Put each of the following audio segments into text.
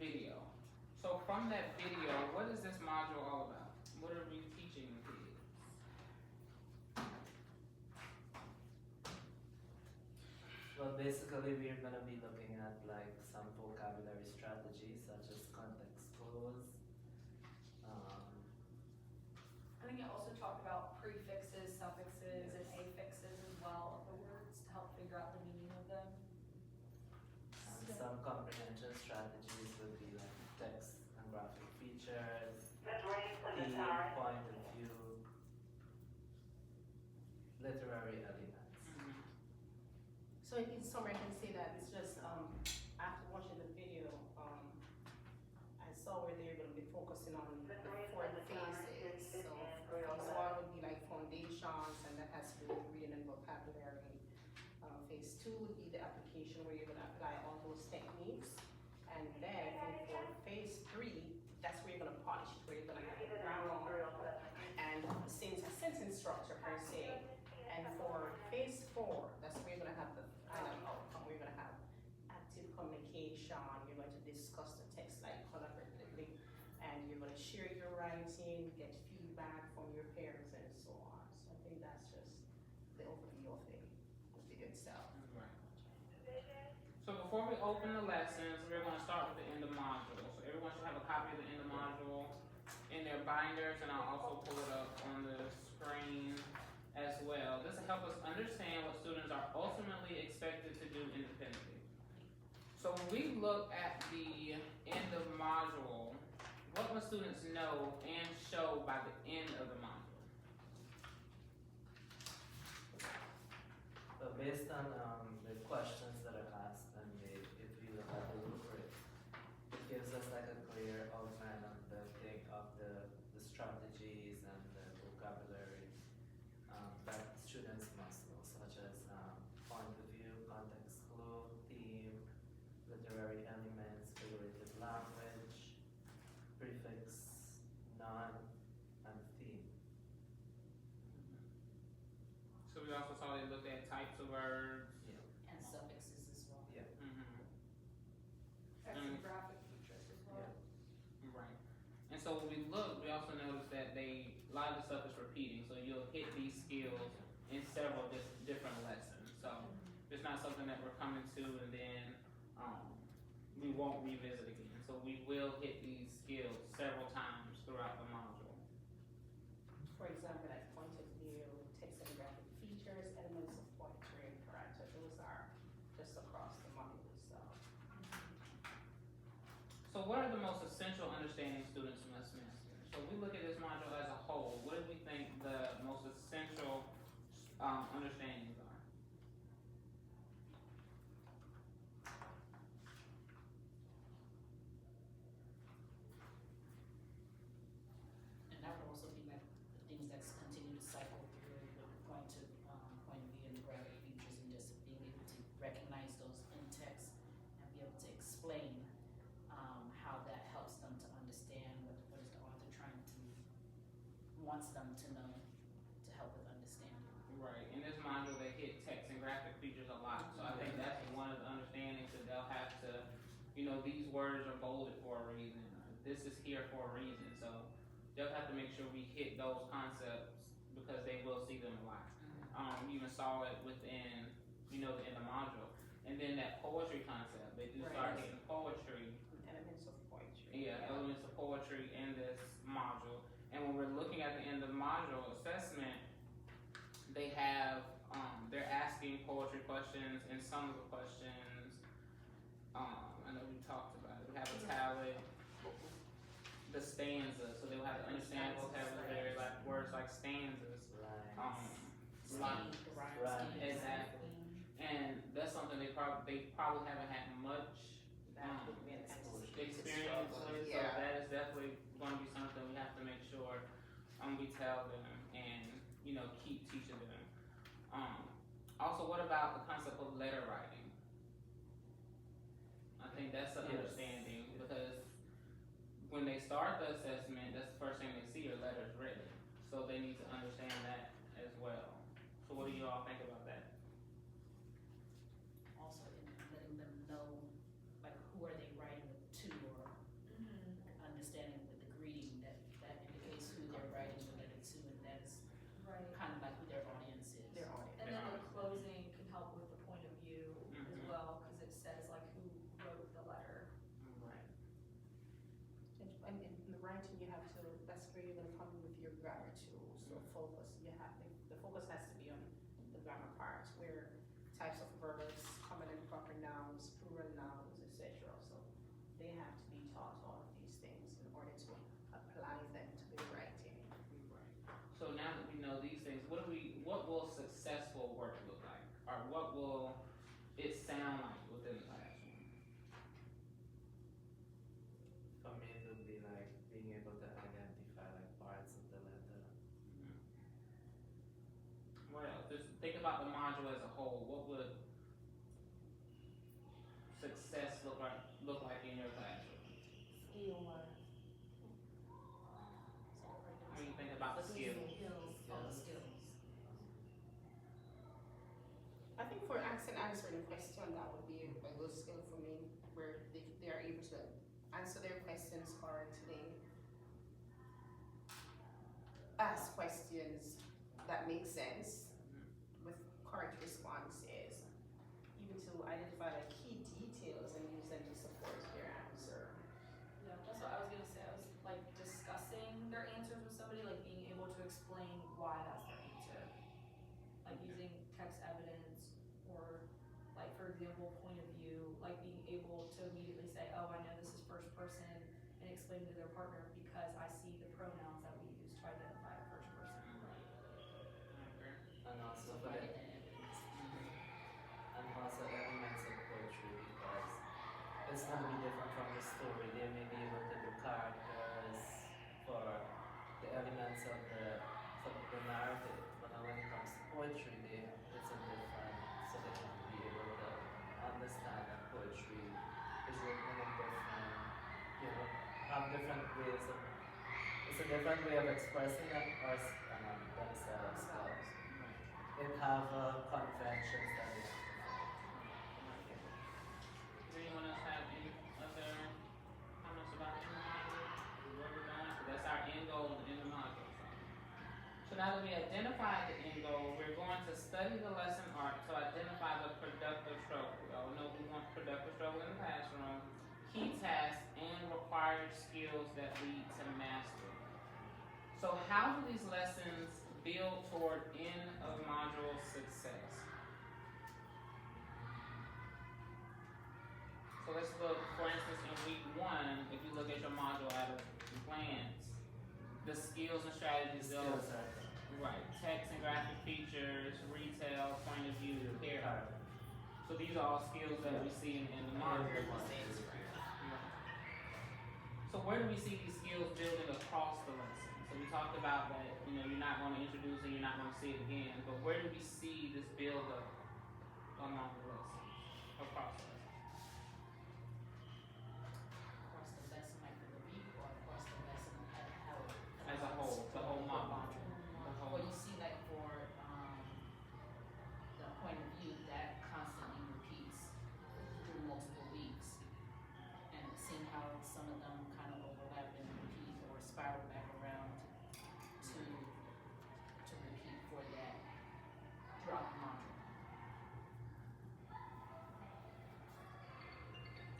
video. So from that video, what is this module all about? What are we teaching the kids? Well, basically, we're going to be looking at like some vocabulary strategies such as context clues. I think it also talked about prefixes, suffixes, and affixes as well of the words to help figure out the meaning of them. And some comprehension strategies would be like text and graphic features, theme, point of view, literary elements. So in summary, I can say that it's just, after watching the video, I saw where they're gonna be focusing on the 4 phases. So phase 1 would be like foundations, and that has to do with reading and vocabulary. Phase 2 would be the application where you're gonna apply all those techniques. And then for phase 3, that's where you're gonna polish it, where you're gonna have a grammar and a sentence structure per se. And for phase 4, that's where you're gonna have the final outcome. We're gonna have active communication. You're going to discuss the text like collaboratively, and you're gonna share your writing, get feedback from your parents, and so on. So I think that's just the overview of the video itself. Right. So before we open the lessons, we're going to start with the end of module. So everyone should have a copy of the end of module in their binders, and I'll also pull it up on the screen as well. This will help us understand what students are ultimately expected to do independently. So when we look at the end of module, what must students know and show by the end of the module? So based on the questions that are asked and if we look at the rubric, it gives us like a clear outline of the strategies and the vocabulary that students must know, such as point of view, context clue, theme, literary elements, figurative language, prefix, noun, and theme. So we also saw they looked at types of verbs. And suffixes as well. Yeah. Text and graphic features as well. Right. And so when we look, we also noticed that a lot of the stuff is repeating. So you'll hit these skills in several different lessons. So it's not something that we're coming to and then we won't revisit again. So we will hit these skills several times throughout the module. For example, like point of view, text and graphic features, elements of poetry and character. Those are just across the module itself. So what are the most essential understanding students must master? So we look at this module as a whole. What do we think the most essential understandings are? And that would also be like the things that's continue to cycle through the point of view and graphic features, and just being able to recognize those in text and be able to explain how that helps them to understand what is the author wants them to know to help with understanding. Right. In this module, they hit text and graphic features a lot. So I think that's one of the understandings that they'll have to, these words are bolded for a reason. This is here for a reason. So they'll have to make sure we hit those concepts because they will see them a lot. We even saw it within, the end of module. And then that poetry concept, they do start hitting poetry. Elements of poetry. Yeah, elements of poetry in this module. And when we're looking at the end of module assessment, they have, they're asking poetry questions, and some of the questions, I know we talked about it. We have a talent, the stanza, so they'll have to understand vocabulary, like words like stanzas. Rhymes. Exactly. And that's something they probably haven't had much experience with, so that is definitely going to be something we have to make sure we tell them and keep teaching them. Also, what about the concept of letter writing? I think that's an understanding because when they start the assessment, that's the first thing they see are letters written, so they need to understand that as well. So what do you all think about that? Also, in letting them know, like, who are they writing to, or where you're gonna come in with your grammar too. So focus, the focus has to be on the grammar part, where types of verbs, common and proper nouns, plural nouns, etc. So they have to be taught all of these things in order to apply them to their writing. So now that we know these things, what will successful work look like? Or what will it sound like within the classroom? For me, it would be like being able to identify like parts of the letter. Well, just think about the module as a whole. What would success look like in your classroom? ELA. When you think about the skills. All the skills. I think for asking and answering a question, that would be a good skill for me, where they are able to answer their questions correctly, ask questions that make sense with correct responses, even to identify like key details and use them to support their answer. Yeah, that's what I was gonna say. I was like discussing their answers with somebody, like being able to explain why that's their answer. Like using text evidence or like for example, point of view, like being able to immediately say, oh, I know this is first person and explain to their partner because I see the pronouns that we use to identify a first person. And also for Providing the that evidence. and also elements of poetry, because it's going to be different from the story. They may be able to do characters for the elements of the narrative, but then when it comes to poetry, it's a different, so they have to be able to understand that poetry is written in a different, have different ways of, it's a different way of expressing themselves. It have conventions that they have to follow. Does anyone else have any other comments about the module? Where we're going? So that's our end goal in the module. So now that we identified the end goal, we're going to study the lesson art to identify the productive struggle. We all know we want productive struggle in the classroom, key tasks, and required skills that lead to mastery. So how do these lessons build toward end of module success? So let's look, for instance, in week 1, if you look at your module at a glance, the skills and strategies Skills built, are right, text and graphic features, retail, point of view, care. So these are all skills that we see in the module. So where do we see these skills building across the lesson? So we talked about that, you're not going to introduce and you're not going to see it again, but where do we see this build up along the lesson, across the lesson? Across the lesson, like for the week, or across the lesson As a whole, the whole module. Well, you see like for, the point of view, that constantly repeats through multiple weeks. And seeing how some of them kind of overlap and repeat or spiral back around to repeat for that throughout the module.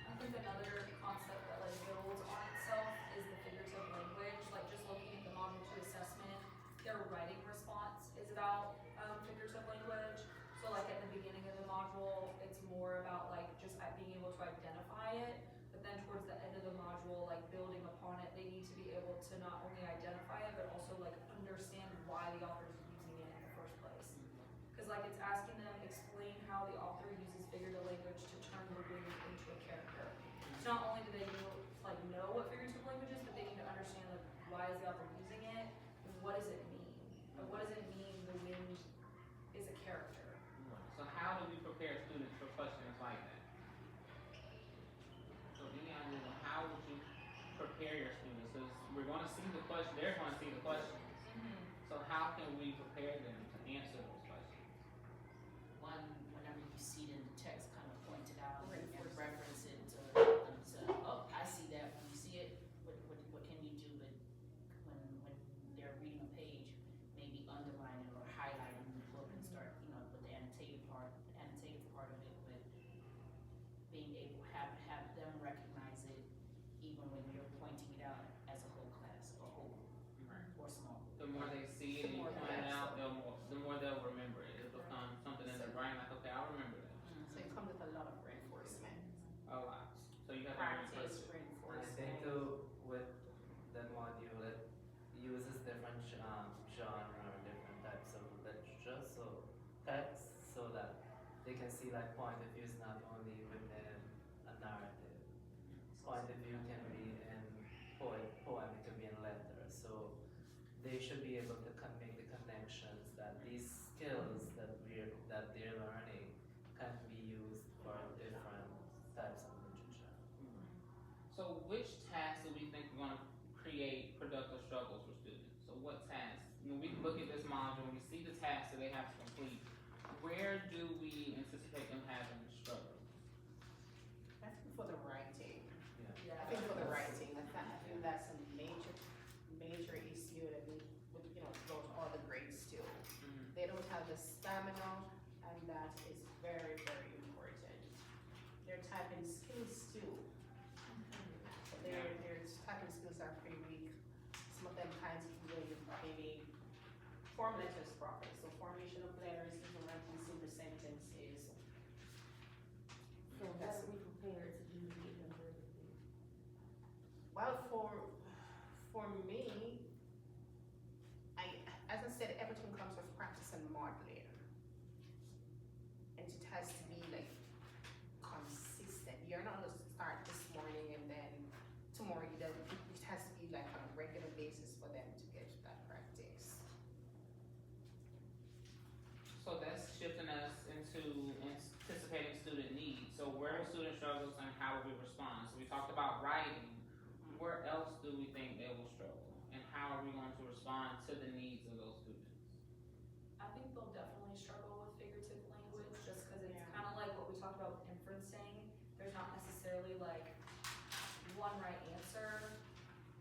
I think another concept that like builds on itself is the figurative language. Like just looking at the module 2 assessment, their writing response is about figurative language. So like at the beginning of the module, it's more about like just being able to identify it. But then towards the end of the module, like building upon it, they need to be able to not only identify it, but also like understand why the author is using it in the first place. Because like it's asking them explain how the author uses figurative language to turn the reader into a character. So not only do they know what figurative language is, but they need to understand like why is the author using it and what does it mean? Like what does it mean the wind is a character? So how do we prepare students for questions like that? So any idea of how would you prepare your students? Because we're going to see the question, they're going to see the questions. So how can we prepare them to answer those questions? One, whenever you see it in the text, kind of point it out and reference it to them to, oh, I see that. When you see it, what can you do? But when they're reading a page, maybe underline it or highlight it in the book and start, with the annotative part of it, but being able to have them recognize it even when you're pointing it out as a whole class, a whole group. like point of view is not only within a narrative. Point of view can be in poem, it can be in letter. So they should be able to make the connections that these skills that they're learning can be used for different types of literature. So which tasks do we think are going to create productive struggles for students? So what tasks? When we look at this module and we see the tasks that they have to complete, where do we anticipate them having struggles? I think for the writing, Yeah. I think for the writing, I think that's a major issue that we, with, throughout all the grades still. They don't have the stamina, and that is very, very important. Their typing skills too. So their typing skills are pretty weak. Some of them kinds of maybe form letters properly. So formation of letters, even writing simple sentences. So what are we prepared to do to get them ready? Well, for me, as I said, everything comes with practice and modeling. And it has to be like consistent. You're not gonna start this morning and then tomorrow you don't. It has to be like on a regular basis for them to get that practice. So that's shifting us into anticipating student needs. So where will student struggles and how will we respond? So we talked about writing. Where else do we think they will struggle? And how are we going to respond to the needs of those students? I think they'll definitely struggle with figurative language, just because it's Yeah. kind of like what we talked about with inferencing. There's not necessarily like one right answer.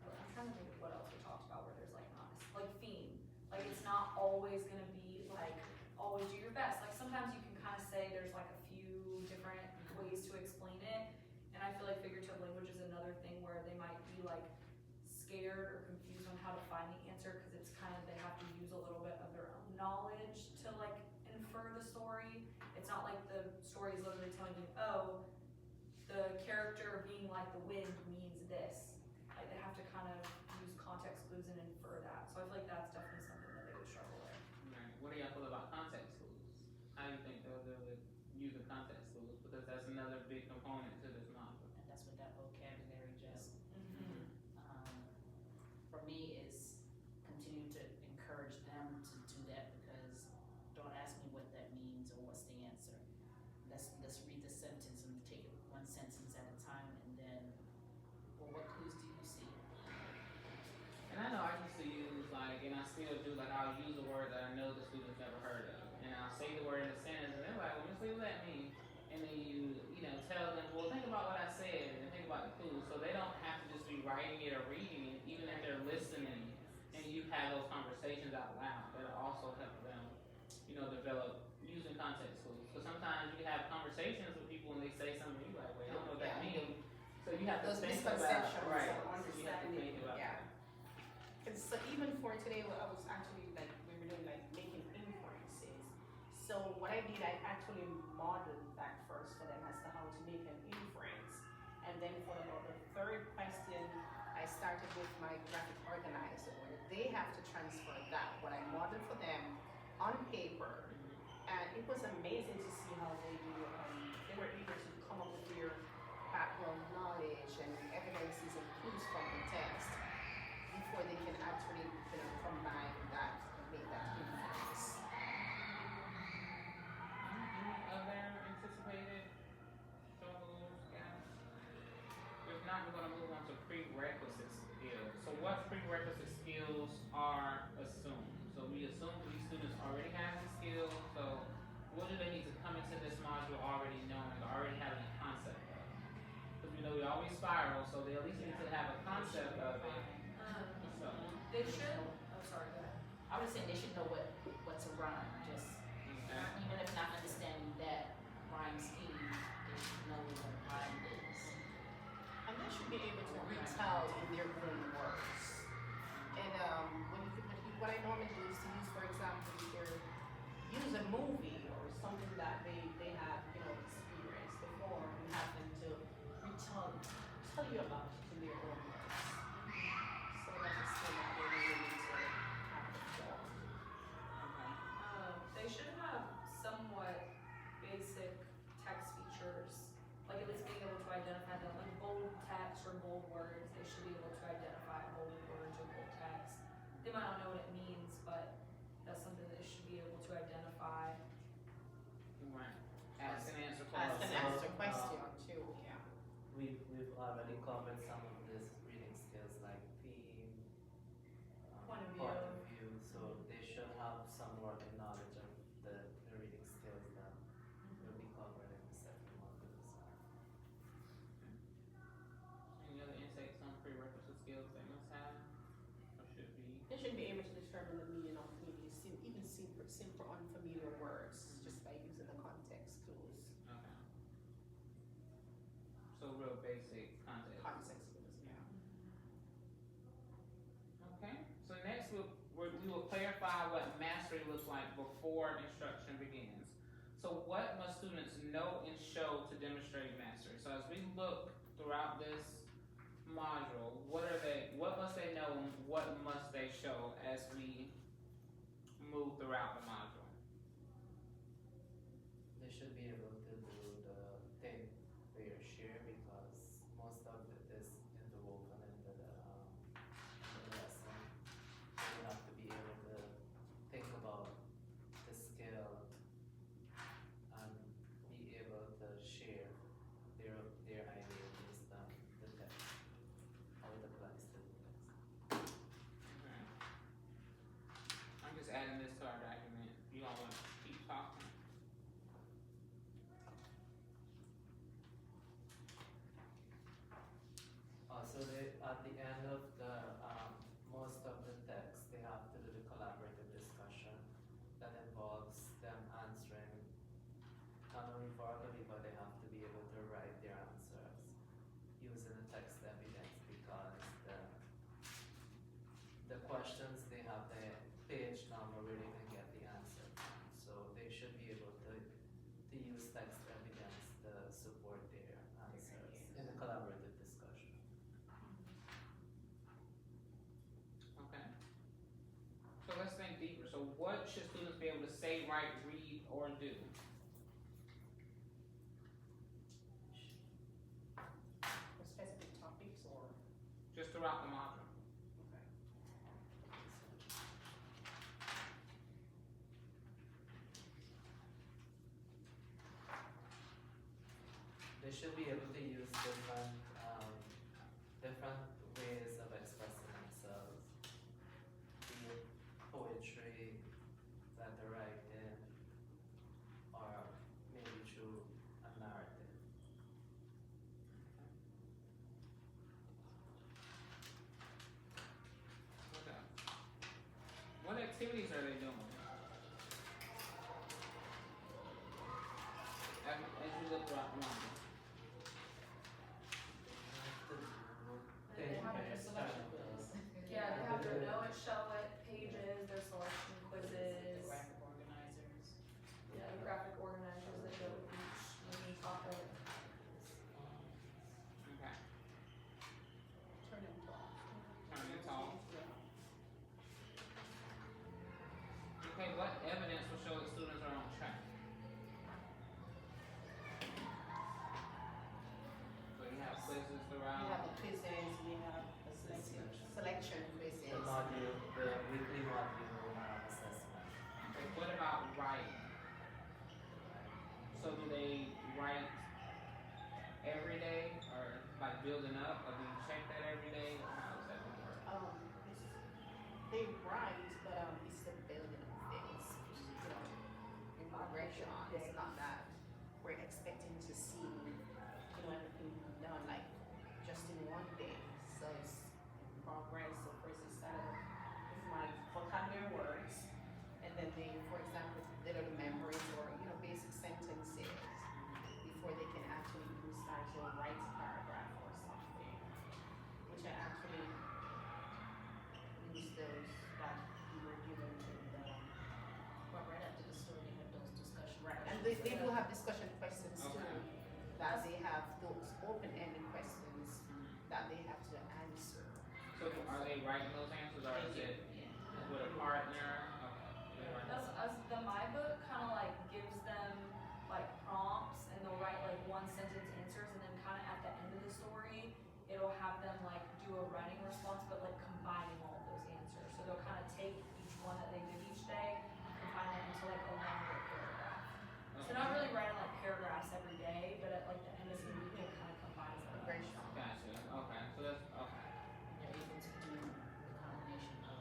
I'm trying to think of what else we talked about where there's like not like theme. Like it's not always gonna be like always do your best. Like sometimes you can kind of say there's like a few different ways to explain it, and I feel like figurative language is another thing where they might be like scared or confused on how to find the answer because it's kind of they have to use a little bit of their own knowledge to like infer the story. It's not like the story is literally telling you, oh, the character being like the wind means this. Like they have to kind of use context clues and infer that. So I feel like that's definitely something that they would struggle with. Right. What do y'all feel about context clues? How do you think they'll deal with using context clues? Because that's another big component to this module. And that's what that vocabulary just, for me is continue to encourage them to do that because don't ask me what that means or what's the answer. Let's read the sentence and take it one sentence at a time and then, well, what clues do you see? And I know I used to use and I still do, I'll use a word that I know the students never heard of. And I'll say the word in a sentence and they're like, well, Miss Lee, what does that mean? And then you tell them, well, think about what I said and think about the clues. So they don't have to just be writing it or reading it, even if they're listening and you have those conversations out loud. That'll also help them, develop using context clues. Because sometimes you have conversations with people and they say something, you're like, wait, I don't know what that means. So you have to Those think about, misconceptions right, of so you have to think understanding, about yeah. that. And so even for today, I was actually we were doing making inferences. So what I did, I actually modeled that first for them as to how to make an inference. And then for the third question, I started with my graphic organizer where they have to transfer that, what I modeled for them on paper. And it was amazing to see how they were able to come up with their background knowledge and evidences and clues from the text before they can actually combine that and make that inference. Any other anticipated struggles, gaps? If not, we're gonna move on to prerequisite skills. So what prerequisite skills are assumed? So we assume that these students already have these skills, so what do they need to come into this module already knowing, already having a concept of? Because we know we always spiral, so they at least need to have a concept of it. So, They should. Oh, sorry. Go ahead. I would say they should know what's a rhyme, just okay. even if not understanding that rhyme scheme, they should know what a rhyme is. And they should be able to retell in their own words. And what I normally do is to use, for example, use a movie or something that they have experienced before and have them to tell you about it in their own words. So that's a skill that they really need to have before. Okay. They should have somewhat basic they might not know what it means, but that's something that they should be able to identify. Right. Ask and answer Ask questions. and answer question too, yeah. We've already covered some of these reading skills like theme, Point of point view. of view, so they should have some working knowledge of the reading skills that will be covered in the second module as well. Any other insights on prerequisite skills they must have or should be? They should be able to determine the meaning of maybe even simple unfamiliar words just by using the context clues. Okay. So real basic context. Context clues, yeah. Okay. So next we will clarify what mastery looks like before instruction begins. So what must students know and show to demonstrate mastery? So as we look throughout this module, what must they know and what must they show as we move throughout the module? They should be able to do the think, pair, share because most of it is interwoven into the lesson. So you have to be able to think about the skill and be able to share their idea based on the text, how it applies to the text. Okay. I'm just adding this to our document. You all want to keep talking? So they, at the end of the, most of the text, they have to do the collaborative discussion that involves them answering, not only verbally, but they have to be able to write their answers using the text evidence because the questions, they have the page number where they can get the answer from. So they should be able to use text evidence to support their answers in the collaborative discussion. Okay. So let's think deeper. So what should students be able to say, write, read, or do? For specific topics or, Just throughout the module. okay. They should be able to use different ways of expressing themselves, be it poetry, letter writing, or maybe through a narrative. Okay. What activities are they doing? As you look throughout the module. They have Their selection quiz. Yeah, they have their know it, show it, pages, their selection The quizzes. graphic organizers. Yeah, the graphic organizers that go with each main topic. Okay. Turn and talk. Turn and talk. Yeah. Okay, what evidence will show that students are on track? So you have quizzes We throughout. have the quizzes, we have the selection quizzes. The module, the weekly module assessment. Okay, what about writing? So do they write every day or like building up, or do you check that every day, or how does that work? They write, but it's the building of things, in progression. It's not that we're expecting to see, everything done like just in one day. So it's in progress. So first it started with my vocabulary words, and then they, for example, little memories or basic sentences before they can actually even start to write a paragraph or something, which I actually use those that we were given to them. But right after the story, they have those discussion. Right, and they do have discussion questions too, Okay. that they have those open-ended questions that they have to answer. So are they writing those answers, or is it with a partner? Okay. They write As the My Book kind of like gives them like prompts, and they'll write like one sentence answers, and then kind of at the end of the story, it'll have them like do a writing response, but like combining all of those answers. So they'll kind of So not really writing like paragraphs every day, but at like the end of the week, it kind of combines them. Very strong. Gotcha, okay, so that's, okay. They're able to do the combination of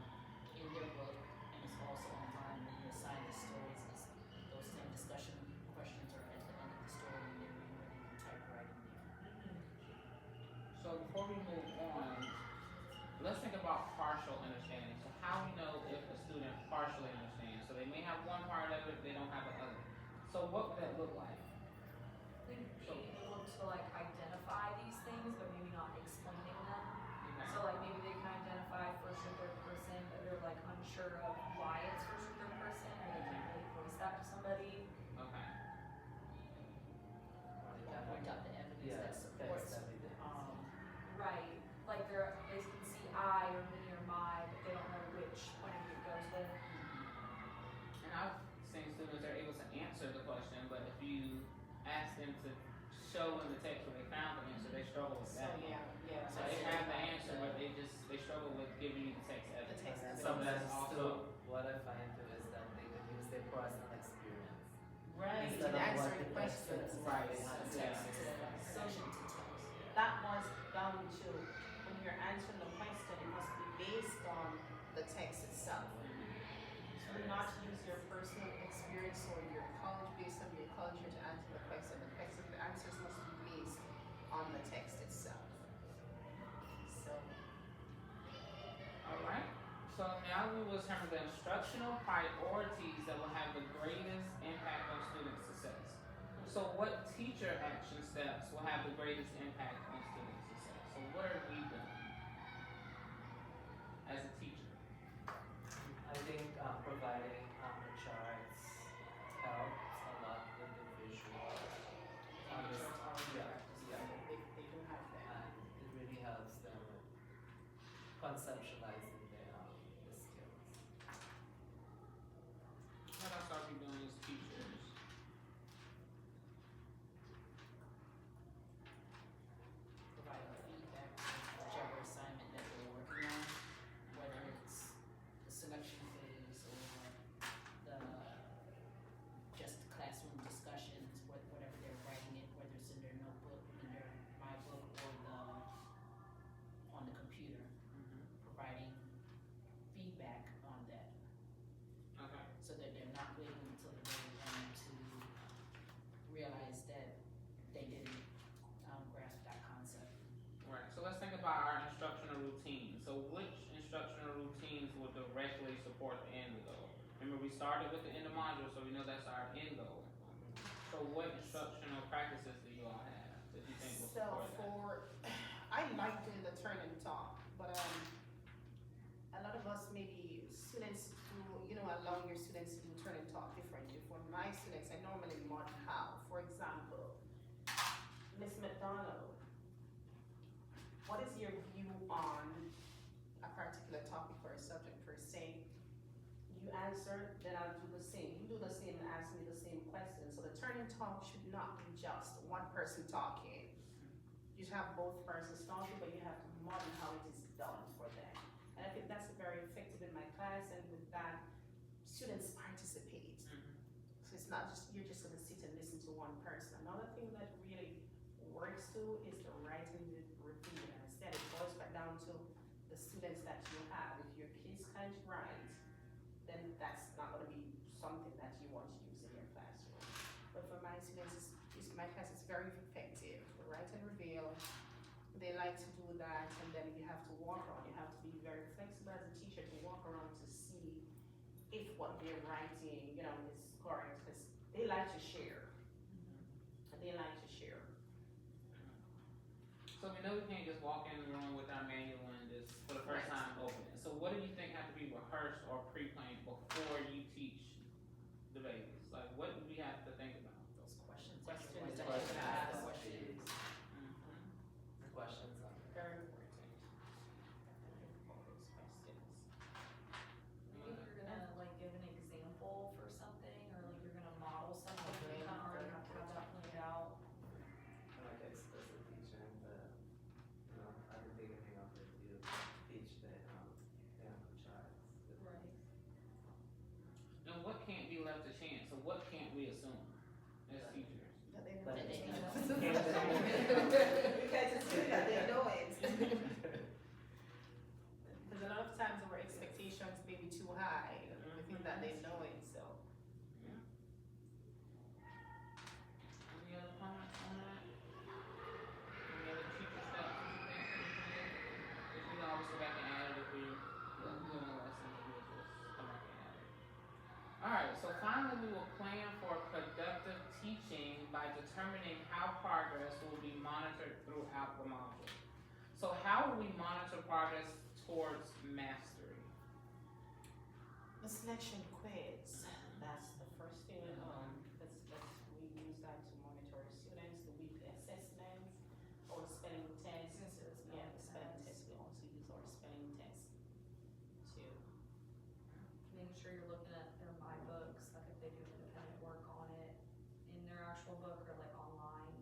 in their book, and it's also online when you assign the stories, it's, those same discussion questions are at the end of the story when they're reading, where they can type right in there. So before we move on, let's think about partial understanding. So how we know if a student partially understands? So they may have one part of it, they don't have the other. So what would that look like? I think being able to like identify these things, but maybe not explaining them. Okay. So like maybe they can identify first or third person, but they're like unsure of why it's first or third person, or they can't really voice that to somebody. Okay. Point out the evidence Yeah, that supports, text evidence. Right. Like they can see I or me or my, but they don't know which point of view it goes with. And I've seen students are able to answer the question, but if you ask them to show in the text where they found the answer, they struggle with So, that. yeah. So they have the answer, but they struggle with giving you the text evidence. The text And evidence. sometimes Also- too, what I find too is that they could use their personal experience. Right, Instead in of what answering the questions. question Right. they have to Yeah. answer. section to text. That was down to, when you're answering the question, it must be based on the text itself. Do not use your personal experience or your college, based on your culture to answer the question. The answers must be based on the text itself. So, Alright, so now we will determine the instructional priorities that will have the greatest impact on student success. So what teacher action steps will have the greatest impact on student success? So what are we doing as a teacher? I think providing the charts helps a lot with the visual. Teachers already Yeah, practice yeah. they do have that. And it really helps them with conceptualizing the skills. What else are we doing as teachers? providing feedback on whichever assignment that they're working on, whether it's the selection phase or the just classroom discussions, whatever they're writing it, whether it's in their notebook, in their my book, or on the computer, providing feedback on that, Okay. so that they're not waiting until the very end to realize that they didn't grasp that concept. Right, so let's think about our instructional routine. So which instructional routines will directly support the end goal? Remember, we started with the end of module, so we know that's our end goal. So what instructional practices do you all have that you think will So support that? I like doing the turn and talk, but a lot of us maybe students do, allowing your students to do turn and talk differently. For my students, I normally model how. For example, Miss McDonald, what is your view on a particular topic or a subject per se? You answer, then I'll do the same. You do the same and ask me the same question. So the turn and talk should not be just one person talking. You should have both persons talking, but you have to model how it is done for them. And I think that's very effective in my class, and with that, students participate. So it's not just, you're just gonna sit and listen to one person. Another thing that really works too is the writing with review. And instead, it boils back down to the students that you have. If your kids can't write, then that's not gonna be something that you want to use in your classroom. But for my students, my class is very effective. The write and reveal, they like to do that, and then you have to walk around. You have to be very flexible as a teacher to walk around to see if what they're writing, is correct, because they like to share. They like to share. So we know we can't just walk in the room with our manual and just, for the first time, open it. So what do you think have to be rehearsed or pre-planned before you teach the babies? Like, what do we have to think about? Those questions. Questions everyone that that you you ask. ask questions. The questions are Very important. Maybe you're gonna like give an example for something, or like you're gonna model something, you kind of already have to have that planned out. like explicit teaching, but at the beginning of it, you teach the charts. Right. And what can't be left to chance? So what can't we assume as teachers. That they But That they know. know. Because it's good that they know it. Because a lot of times our expectations may be too high, we think that they know it, so. Any other comments on that? Any other teacher stuff that you think we can get? If we can always go back and add it if we doing a lesson, we'll just come back and add it. Alright, so finally we will plan for productive teaching by determining how progress will be monitored throughout the module. So how will we monitor progress towards mastery? The selection quiz, that's the first thing, we use that to monitor students, the weekly assessments, or spelling tests. Yeah, the spelling test, we also use our spelling test to, Making sure you're looking at their My Books, like if they do independent work on it in their actual book or like online.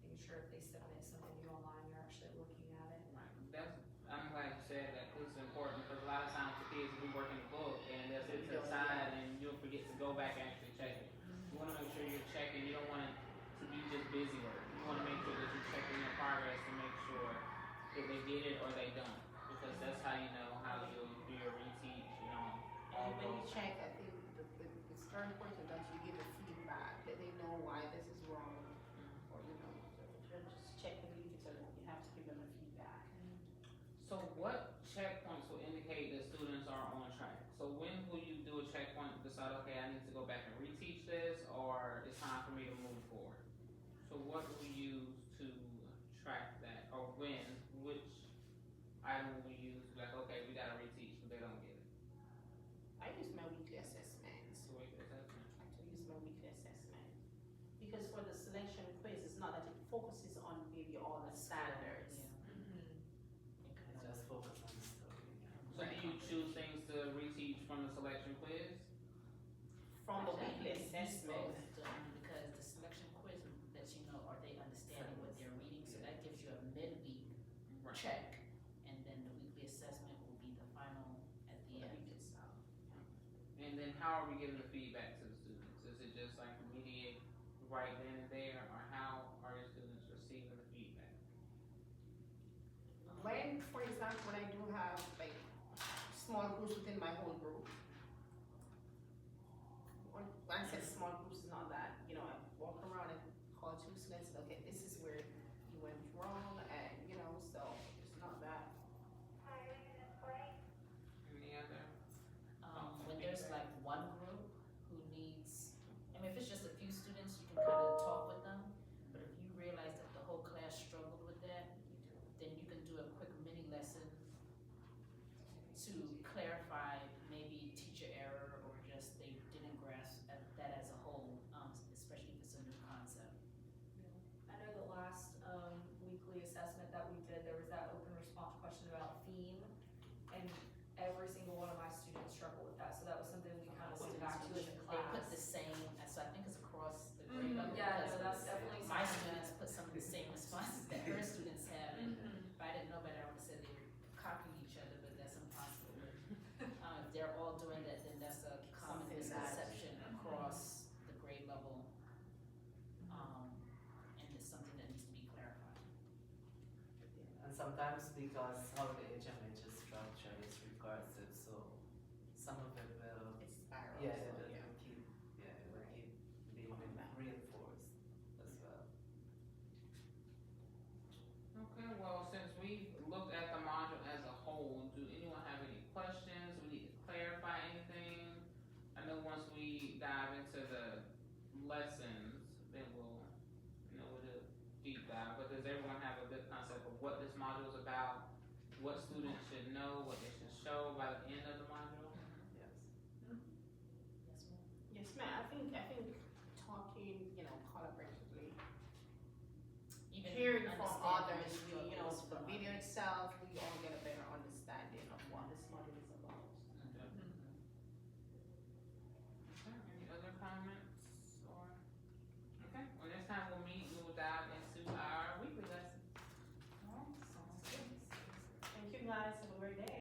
Making sure if they submit something new online, you're actually looking at it. Right. I'm glad you said that, because it's important, because a lot of times the kids will be working the book and they'll sit to the side and you'll forget to go back and actually check it. You wanna make sure you're checking, you don't want it to be just busy work. You wanna make sure that you're checking their progress to make sure if they did it or they don't, because that's how you know how you'll do your reteach, all and when you those. check, I think it's very important that you give a feedback, that they know why this is wrong, or just check and leave it alone, you have to give them a feedback. So what checkpoints will indicate that students are on track? So when will you do a checkpoint to decide, okay, I need to go back and reteach this, or it's time for me to move forward? So what will you use to track that, or when, which item will you use, like, okay, we gotta reteach, but they don't get it? I use my weekly assessments. So wait, is that- I like to use my weekly assessment. Because for the selection quiz, it's not that it focuses on maybe all the standards. It's just focus on the story. So do you choose things to reteach from the selection quiz? From the Actually, weekly you can use assessment. both, because the selection quiz lets you know, are they understanding what they're reading, so that gives you a midweek Right. check, and then the weekly assessment will be the final at the end. And then how are we giving the feedback to the students? Is it just like immediate, right then and there, or how are your students receiving the feedback? When, for example, when I do have like small groups within my whole group, when I said small groups, it's not that, I walk around and call two students, okay, this is where you went wrong, and, so it's not that. Any other? When there's like one group who needs, if it's just a few students, you can kind of talk with them, but if you realize that the whole class struggled with that, then you can do a quick mini lesson to clarify maybe teacher error or just they didn't grasp that as a whole, especially if it's a new concept. I know the last weekly assessment that we did, there was that open response question about theme, and every single one of my students struggled with that, so that was something we kind of went back to in the They class. put the same, so I think it's across the grade level. Yeah, no, because that's definitely my something students put some of the same responses that her students have, and if I didn't know better, I would have said they were copying each other, but that's impossible. If they're all doing that, then that's a common Something that- misconception across the grade level. And it's something that needs to be clarified. And sometimes because how the HMH is structured is recursive, so some of it will, It's spiral. yeah, so, it will keep, it will keep being reinforced as well. Okay, well, since we looked at the module as a whole, do anyone have any questions? We need to clarify anything? I know once we dive into the lessons, then we'll do a deep dive, but does everyone have a good concept of what this module is about? What students should know, what they should show by the end of the module? Yes. Yes, ma'am? Yes, ma'am, I think talking, collaboratively, Even hearing from understanding others, the struggles the from video others. itself, we all get a better understanding of what this module is about. Okay, any other comments or? Okay, well, next time we'll meet, we will dive into our weekly lesson. Thank you guys, have a great day.